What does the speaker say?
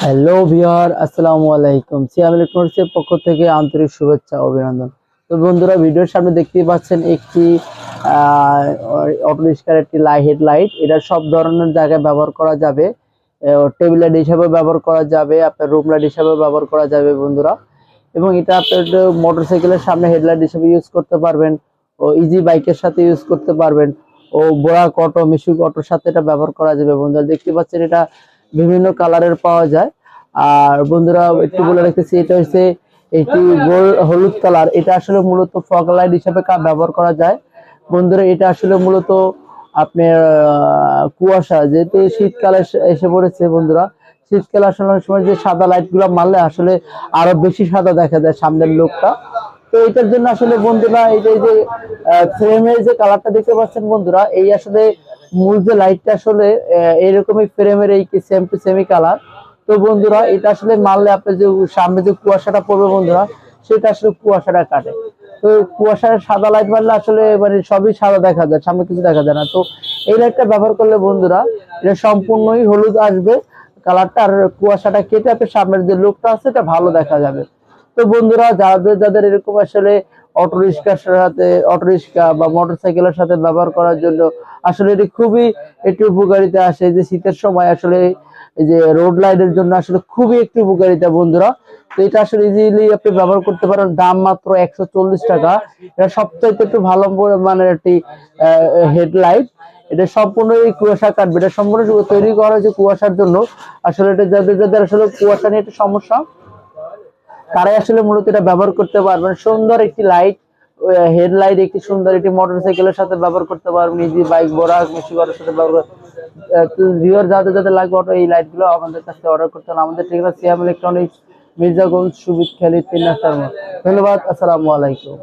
Hello viewer, আসসালামু আলাইকুম। সিয়াম ইলেকট্রনিক্সের পক্ষ থেকে আন্তরিক শুভেচ্ছা অভিনন্দন। তো বন্ধুরা, ভিডিওর সামনে দেখতেই পাচ্ছেন একটি অটো রিক্সার একটি হেডলাইট। এটা সব ধরনের জায়গায় ব্যবহার করা যাবে। টেবিল লাইট হিসাবে ব্যবহার করা যাবে, আপনার রুম লাইট হিসাবে ব্যবহার করা যাবে বন্ধুরা। এবং এটা আপনার মোটরসাইকেলের সামনে হেডলাইট হিসেবে ইউজ করতে পারবেন, ও ইজি বাইকের সাথে ইউজ করতে পারবেন, ও বোরাক অটো, মিশুক অটোর সাথে এটা ব্যবহার করা যাবে বন্ধুরা। দেখতে পাচ্ছেন এটা বিভিন্ন কালারের পাওয়া যায়। আর বন্ধুরা, একটু বলে রাখতেছি, এটা হচ্ছে এটি হলুদ কালার। এটা আসলে মূলত ফগ লাইট হিসেবে ব্যবহার করা যায় বন্ধুরা। এটা আসলে মূলত আপনার কুয়াশা, যেহেতু শীতকালে এসে পড়েছে বন্ধুরা, শীতকালে আসলে অনেক সময় যে সাদা লাইট গুলো মারলে আসলে আরো বেশি সাদা দেখা যায় সামনের লোকটা। তো এটার জন্য আসলে বন্ধুরা, এই যে ফ্রেমের যে কালারটা দেখতে পাচ্ছেন বন্ধুরা, এই আসলে মূল যে লাইটটা আসলে এরকমই ফ্রেমের এই সেম টু সেমি কালার। তো বন্ধুরা, এটা আসলে মারলে আপনার যে সামনে যে কুয়াশাটা পড়বে বন্ধুরা, সেটা আসলে কুয়াশাটা কাটে। তো কুয়াশার সাদা লাইট মারলে আসলে মানে সবই সাদা দেখা যায়, সামনে কিছু দেখা যায় না। তো এই লাইটটা ব্যবহার করলে বন্ধুরা, এটা সম্পূর্ণই হলুদ আসবে কালারটা, আর কুয়াশাটা কেটে আপনার সামনের যে লুকটা আছে এটা ভালো দেখা যাবে। তো বন্ধুরা, যাদের যাদের এরকম আসলে অটো রিক্সা বা মোটরসাইকেলের সাথে ব্যবহার করার জন্য আসলে এটি খুবই একটি উপকারিতা আসে, যে শীতের সময় আসলে এই যে রোড লাইটের জন্য আসলে খুবই একটি উপকারিতা বন্ধুরা। তো এটা আসলে ইজিলি আপনি ব্যবহার করতে পারেন। দাম মাত্র 140 টাকা। এটা সবচাইতে একটু ভালো মানের একটি হেডলাইট। এটা সম্পূর্ণ এই কুয়াশা কাটবে। এটা সম্পূর্ণ তৈরি করা হয়েছে কুয়াশার জন্য। আসলে এটা যাদের যাদের আসলে কুয়াশা নিয়ে একটু সমস্যা, তারাই আসলে মূলত এটা ব্যবহার করতে পারবেন। সুন্দর একটি লাইট, হেডলাইট, একটি সুন্দর একটি মোটরসাইকেলের সাথে ব্যবহার করতে পারবেন, ইজি বাইক, বোরাক, মিশুকের সাথে ব্যবহার। ভিউয়ার, যাদের যাদের লাগবে অটো, এই লাইট গুলো আমাদের কাছে অর্ডার করতে হলে আমাদের ঠিকানা সিয়াম ইলেকট্রনিক্স, মির্জাগঞ্জ, সুবিদ খালি, 3 রাস্তার মোড়। ধন্যবাদ। আসসালামু আলাইকুম।